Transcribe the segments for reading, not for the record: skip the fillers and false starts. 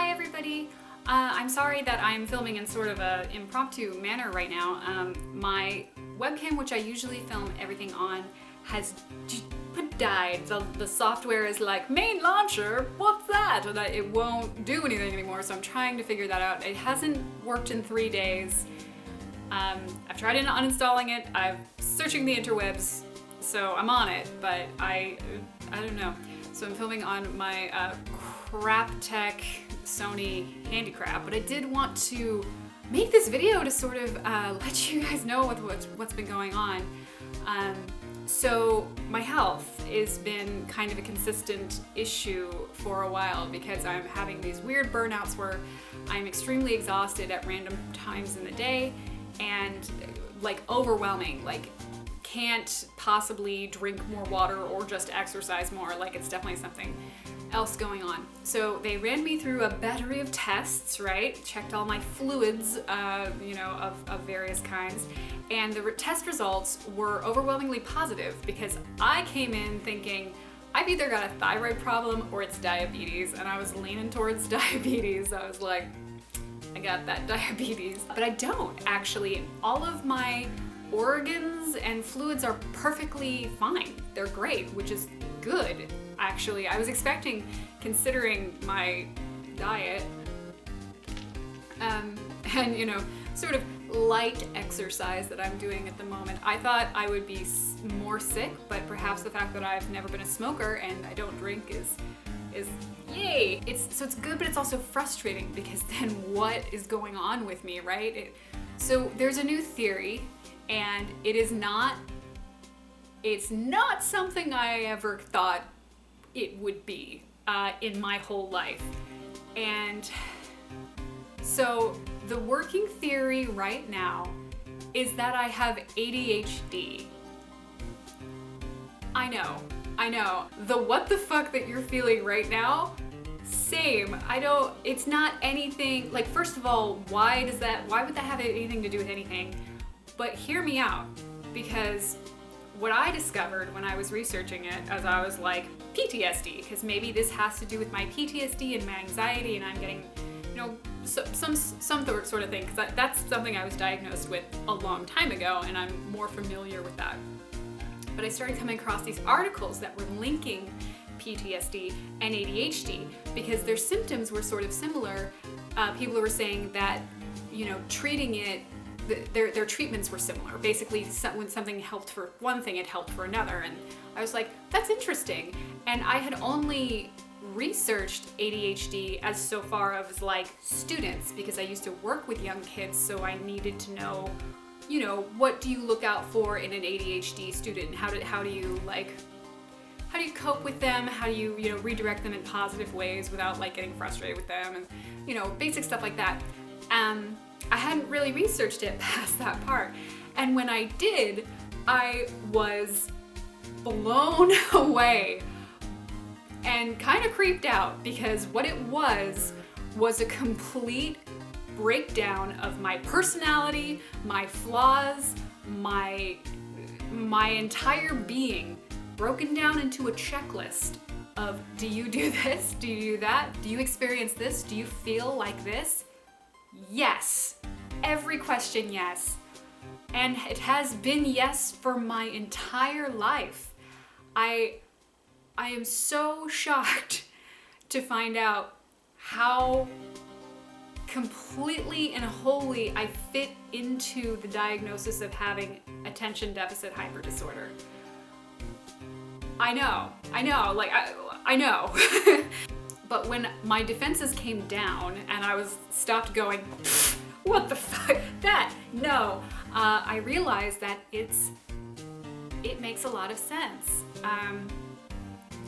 Hi everybody! I'm sorry that I'm filming in sort of an impromptu manner right now. My webcam, which I usually film everything on, has died. The software is like, main launcher, what's that? And it won't do anything anymore, so I'm trying to figure that out. It hasn't worked in 3 days. I've tried uninstalling it, I'm searching the interwebs, so I'm on it, but I don't know. So I'm filming on my crap tech Sony handy crap, but I did want to make this video to sort of let you guys know what's been going on. So my health has been kind of a consistent issue for a while because I'm having these weird burnouts where I'm extremely exhausted at random times in the day and like overwhelming, like can't possibly drink more water or just exercise more, like it's definitely something else going on. So they ran me through a battery of tests, right? Checked all my fluids, of various kinds, and the test results were overwhelmingly positive because I came in thinking I've either got a thyroid problem or it's diabetes, and I was leaning towards diabetes. I was like, I got that diabetes, but I don't actually. All of my organs and fluids are perfectly fine. They're great, which is good, actually. I was expecting, considering my diet, and sort of light exercise that I'm doing at the moment, I thought I would be more sick, but perhaps the fact that I've never been a smoker and I don't drink is yay! So it's good, but it's also frustrating because then what is going on with me, right? So there's a new theory, and it's not something I ever thought it would be in my whole life. And so the working theory right now is that I have ADHD. I know. The what the fuck that you're feeling right now, same. It's not anything, like, first of all, why would that have anything to do with anything? But hear me out, because what I discovered when I was researching it, as I was like, PTSD, because maybe this has to do with my PTSD and my anxiety, and I'm getting, some sort of thing, because that's something I was diagnosed with a long time ago, and I'm more familiar with that. But I started coming across these articles that were linking PTSD and ADHD because their symptoms were sort of similar. People were saying that, treating it, their treatments were similar. Basically, when something helped for one thing, it helped for another. And I was like, that's interesting. And I had only researched ADHD as so far as like students, because I used to work with young kids, so I needed to know, what do you look out for in an ADHD student? How do you cope with them? How do you, redirect them in positive ways without like getting frustrated with them, and basic stuff like that. I hadn't really researched it past that part. And when I did, I was blown away and kind of creeped out, because what it was a complete breakdown of my personality, my flaws, my entire being, broken down into a checklist of, do you do this? Do you do that? Do you experience this? Do you feel like this? Yes. Every question, yes. And it has been yes for my entire life. I am so shocked to find out how completely and wholly I fit into the diagnosis of having attention deficit hyper disorder. I know, like, I know. But when my defenses came down and I was stopped going, what the fuck, no, I realized that it makes a lot of sense.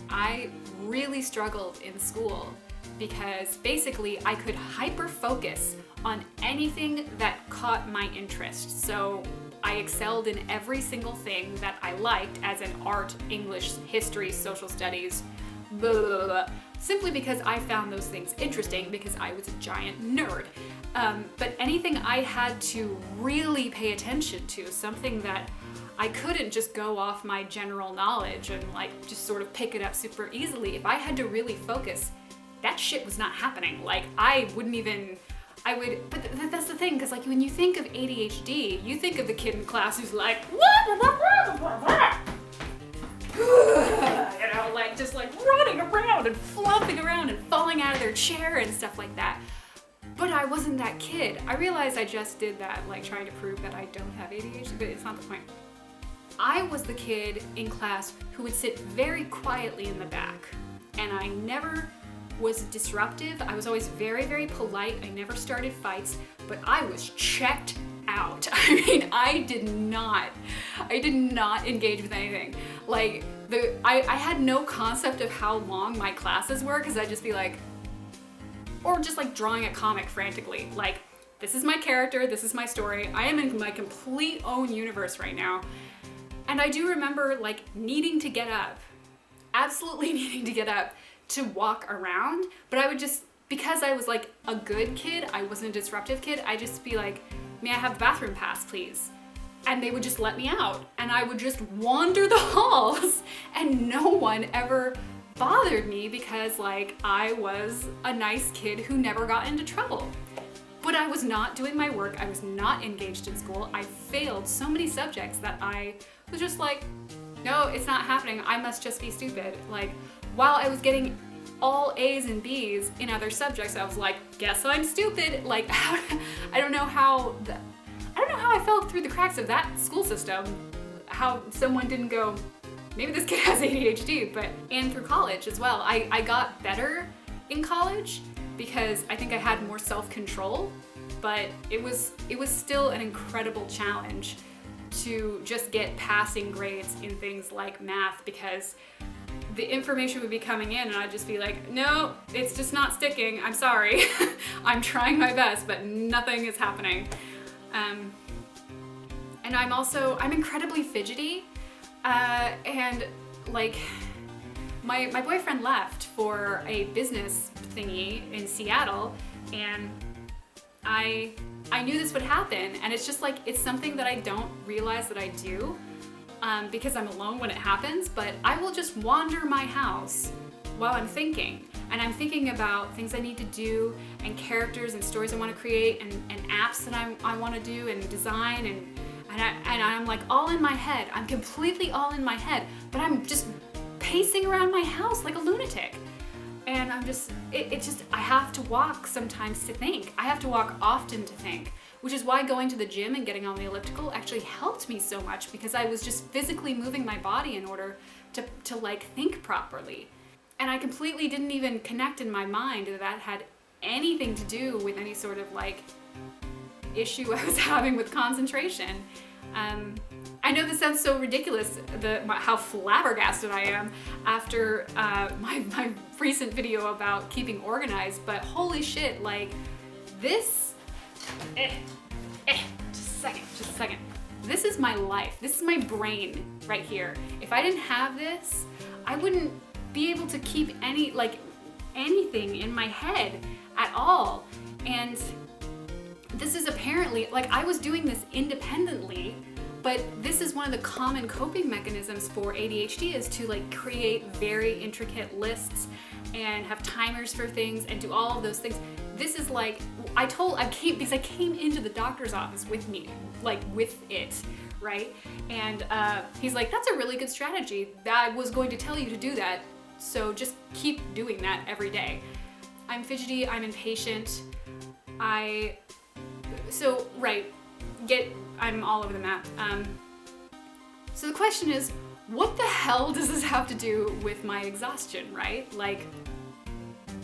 I really struggled in school because basically I could hyper focus on anything that caught my interest. So I excelled in every single thing that I liked, as in art, English, history, social studies, blah, blah, blah, simply because I found those things interesting because I was a giant nerd. But anything I had to really pay attention to, something that I couldn't just go off my general knowledge and like just sort of pick it up super easily. If I had to really focus, that shit was not happening. Like, I wouldn't even, but that's the thing, because like when you think of ADHD, you think of the kid in class who's like, you know, like just like running around and flopping around and falling out of their chair and stuff like that. But I wasn't that kid. I realized I just did that, like trying to prove that I don't have ADHD, but it's not the point. I was the kid in class who would sit very quietly in the back, and I never was disruptive. I was always very, very polite. I never started fights, but I was checked out. I mean, I did not engage with anything. Like, I had no concept of how long my classes were, because I'd just be like, or just like drawing a comic frantically. Like, this is my character, this is my story. I am in my complete own universe right now. And I do remember like needing to get up, absolutely needing to get up to walk around, but I would just, because I was like a good kid, I wasn't a disruptive kid, I'd just be like, may I have the bathroom pass, please? And they would just let me out, and I would just wander the halls, and no one ever bothered me because like I was a nice kid who never got into trouble. But I was not doing my work, I was not engaged in school, I failed so many subjects that I was just like, no, it's not happening, I must just be stupid. Like, while I was getting all A's and B's in other subjects, I was like, guess I'm stupid. Like, I don't know how I fell through the cracks of that school system, how someone didn't go, maybe this kid has ADHD, and through college as well. I got better in college because I think I had more self-control, but it was still an incredible challenge to just get passing grades in things like math, because the information would be coming in and I'd just be like, no, it's just not sticking, I'm sorry. I'm trying my best, but nothing is happening. And I'm incredibly fidgety, and like, my boyfriend left for a business thingy in Seattle, and I knew this would happen, and it's just like, it's something that I don't realize that I do, because I'm alone when it happens, but I will just wander my house while I'm thinking. And I'm thinking about things I need to do, and characters and stories I want to create, and apps that I want to do and design, and I'm like all in my head. I'm completely all in my head, but I'm just pacing around my house like a lunatic. And I'm just, I have to walk sometimes to think. I have to walk often to think, which is why going to the gym and getting on the elliptical actually helped me so much, because I was just physically moving my body in order to like think properly. And I completely didn't even connect in my mind that had anything to do with any sort of like issue I was having with concentration. I know this sounds so ridiculous, how flabbergasted I am after my recent video about keeping organized, but holy shit, like this, just a second. This is my life. This is my brain right here. If I didn't have this, I wouldn't be able to keep anything in my head at all. And this is apparently, like, I was doing this independently, but this is one of the common coping mechanisms for ADHD, is to like create very intricate lists and have timers for things and do all of those things. This is like, because I came into the doctor's office with it, right? And he's like, that's a really good strategy. I was going to tell you to do that, so just keep doing that every day. I'm fidgety, I'm impatient, I'm all over the map. So the question is, what the hell does this have to do with my exhaustion, right? Like,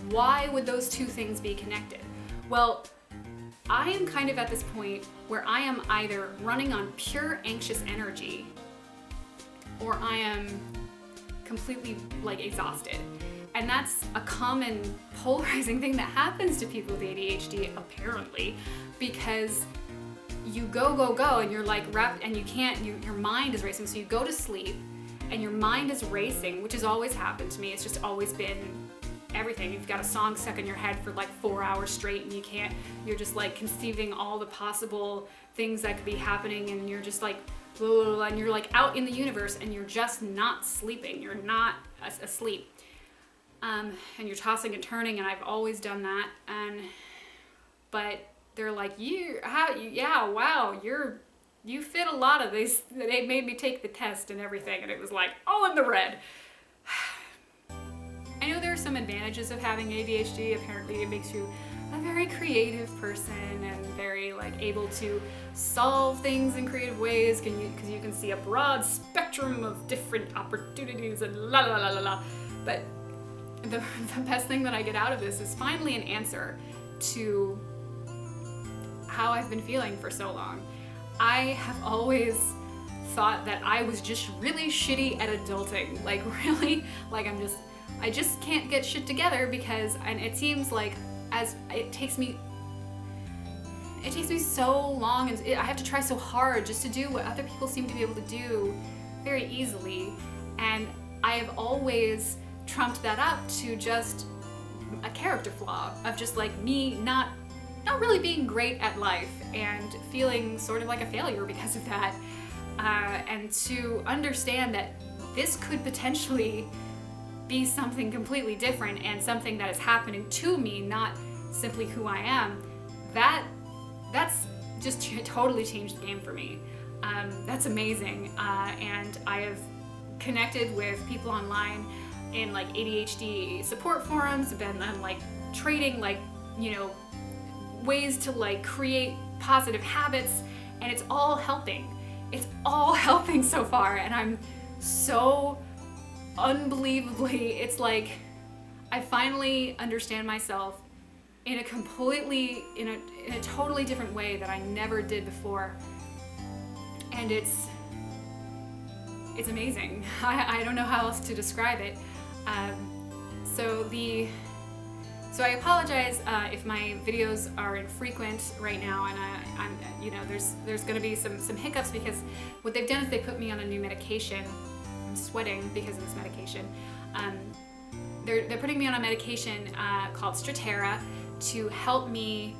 why would those two things be connected? Well, I am kind of at this point where I am either running on pure anxious energy, or I am completely like exhausted. And that's a common polarizing thing that happens to people with ADHD, apparently, because you go, and you're like wrapped, and you can't, your mind is racing. So you go to sleep and your mind is racing, which has always happened to me. It's just always been everything. You've got a song stuck in your head for like 4 hours straight, and you're just like conceiving all the possible things that could be happening, and you're just like, blah, blah, blah, and you're like out in the universe, and you're just not sleeping. You're not asleep. and you're tossing and turning, and I've always done that. But they're like, you fit a lot of these. They made me take the test and everything, and it was like all in the red. I know there are some advantages of having ADHD. Apparently it makes you a very creative person and very like able to solve things in creative ways because you can see a broad spectrum of different opportunities and la la la la la. But the best thing that I get out of this is finally an answer to how I've been feeling for so long. I have always thought that I was just really shitty at adulting. Like really, like I just can't get shit together because, and it seems like as it takes me so long, and I have to try so hard just to do what other people seem to be able to do very easily. And I have always trumped that up to just a character flaw of just like me not really being great at life and feeling sort of like a failure because of that. And to understand that this could potentially be something completely different and something that is happening to me, not simply who I am, that's just totally changed the game for me. That's amazing. And I have connected with people online in like ADHD support forums, been like trading like, you know, ways to like create positive habits, and it's all helping. It's all helping so far, and I'm so unbelievably, it's like I finally understand myself in a totally different way that I never did before, and it's amazing. I don't know how else to describe it. So I apologize if my videos are infrequent right now, and I'm you know, there's going to be some hiccups because what they've done is they put me on a new medication. I'm sweating because of this medication. They're putting me on a medication called Strattera to help me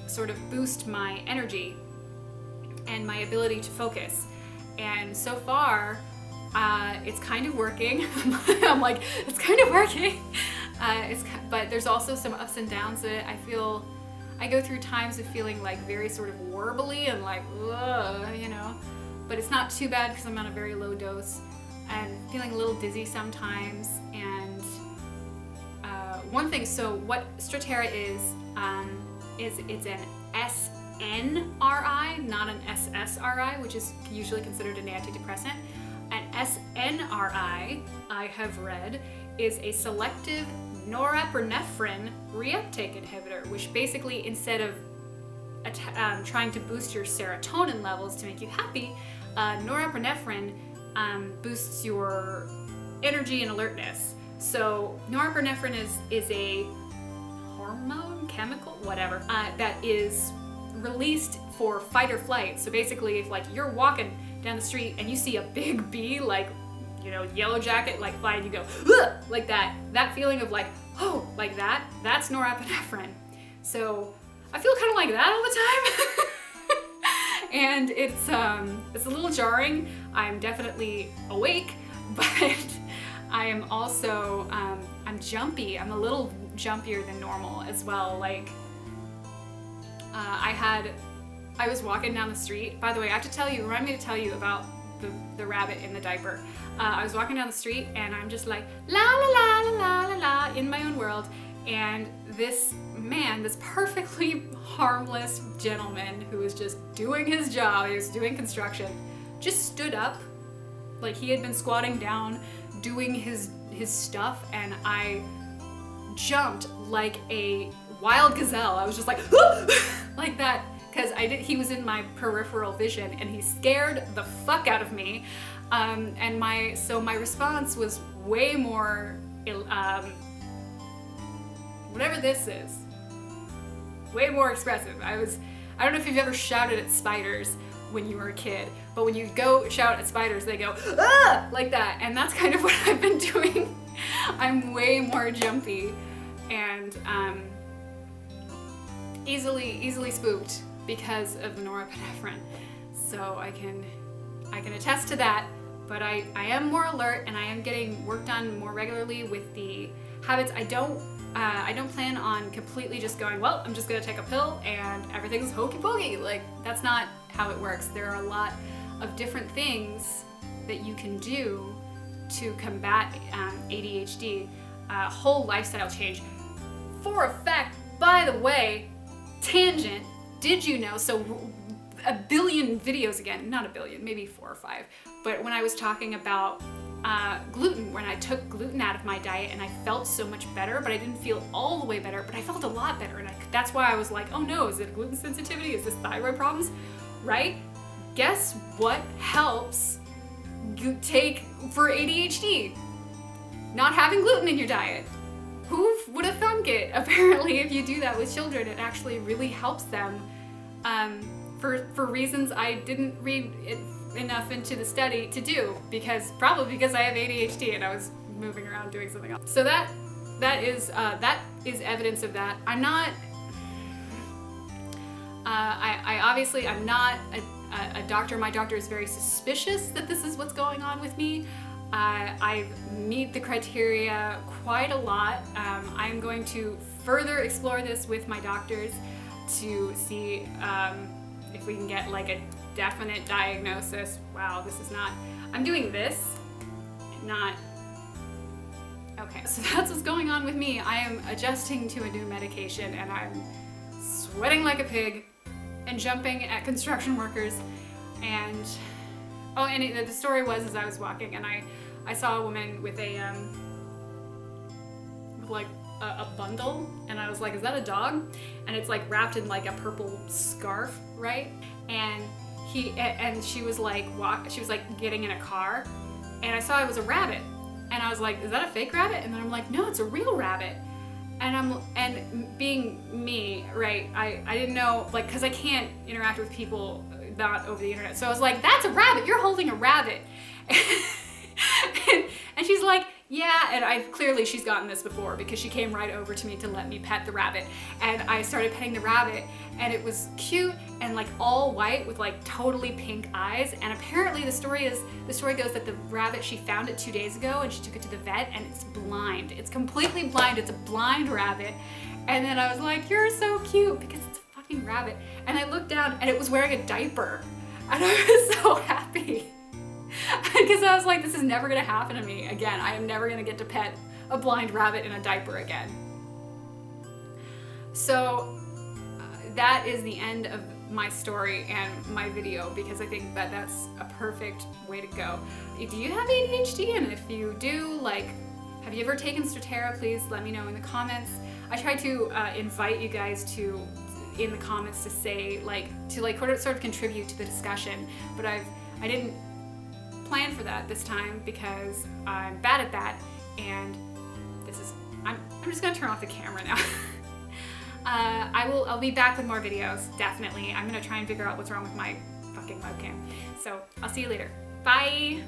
sort of boost my energy and my ability to focus. And so far, it's kind of working. I'm like, it's kind of working. But there's also some ups and downs that I go through times of feeling like very sort of warbly and like, ugh, you know. But it's not too bad because I'm on a very low dose and feeling a little dizzy sometimes. And one thing, so what Strattera is it's an SNRI, not an SSRI, which is usually considered an antidepressant. An SNRI, I have read, is a selective norepinephrine reuptake inhibitor, which basically, instead of trying to boost your serotonin levels to make you happy, norepinephrine boosts your energy and alertness. So norepinephrine is a hormone, chemical, whatever, that is released for fight or flight. So basically, if like you're walking down the street and you see a big bee, like, you know, yellow jacket, like flying, you go, ugh, like that feeling of like, oh, like that's norepinephrine. So I feel kind of like that all the time. And it's a little jarring. I'm definitely awake, but I am also, I'm jumpy. I'm a little jumpier than normal as well. Like, I was walking down the street. By the way, I have to tell you, remind me to tell you about the rabbit in the diaper. I was walking down the street and I'm just like, la la la la la la la, in my own world. And this man, this perfectly harmless gentleman who was just doing his job, he was doing construction, just stood up, like he had been squatting down, doing his stuff, and I jumped like a wild gazelle. I was just like, like that, because he was in my peripheral vision, and he scared the fuck out of me. And my response was way more, whatever this is, way more expressive. I don't know if you've ever shouted at spiders when you were a kid, but when you go shout at spiders, they go, ah, like that. And that's kind of what I've been doing. I'm way more jumpy and easily spooked because of the norepinephrine. So I can attest to that. but I am more alert, and I am getting work done more regularly with the habits. I don't plan on completely just going, well, I'm just gonna take a pill and everything's hokey pokey. Like, that's not how it works. There are a lot of different things that you can do to combat ADHD. Whole lifestyle change. For a fact, by the way, tangent, did you know, so a billion videos again, not a billion, maybe 4 or 5, but when I was talking about gluten, when I took gluten out of my diet, and I felt so much better, but I didn't feel all the way better, but I felt a lot better, and that's why I was like, oh no, is it gluten sensitivity? Is this thyroid problems? Right? Guess what helps you take for ADHD? Not having gluten in your diet. Who would have thunk it? Apparently, if you do that with children, it actually really helps them for reasons I didn't read enough into the study to do, probably because I have ADHD and I was moving around doing something else. So that is evidence of that. I'm not. I obviously I'm not a doctor. My doctor is very suspicious that this is what's going on with me. I meet the criteria quite a lot. I'm going to further explore this with my doctors to see if we can get like a definite diagnosis. Wow, this is not, I'm doing this, not, okay. So that's what's going on with me. I am adjusting to a new medication, and I'm sweating like a pig and jumping at construction workers. And oh, and the story was, as I was walking, and I saw a woman with a bundle, and I was like, is that a dog? And it's like wrapped in like a purple scarf, right? And she was like getting in a car, and I saw it was a rabbit, and I was like, is that a fake rabbit? And then I'm like, no, it's a real rabbit. And being me, right, I didn't know, like, because I can't interact with people not over the internet. So I was like, that's a rabbit, you're holding a rabbit. And she's like, yeah, and clearly she's gotten this before, because she came right over to me to let me pet the rabbit. And I started petting the rabbit, and it was cute and like all white with like totally pink eyes. And apparently the story goes that the rabbit, she found it 2 days ago, and she took it to the vet, and it's blind. It's completely blind. It's a blind rabbit. And then I was like, you're so cute, because it's a fucking rabbit. And I looked down, and it was wearing a diaper, and I was so happy. Because I was like, this is never gonna happen to me again. I am never gonna get to pet a blind rabbit in a diaper again. So that is the end of my story and my video, because I think that that's a perfect way to go. Do you have ADHD? And if you do, like, have you ever taken Strattera? Please let me know in the comments. I try to invite you guys to, in the comments, to say, sort of contribute to the discussion, but I didn't plan for that this time, because I'm bad at that, and I'm just gonna turn off the camera now. I'll be back with more videos, definitely. I'm gonna try and figure out what's wrong with my fucking webcam. So I'll see you later. Bye!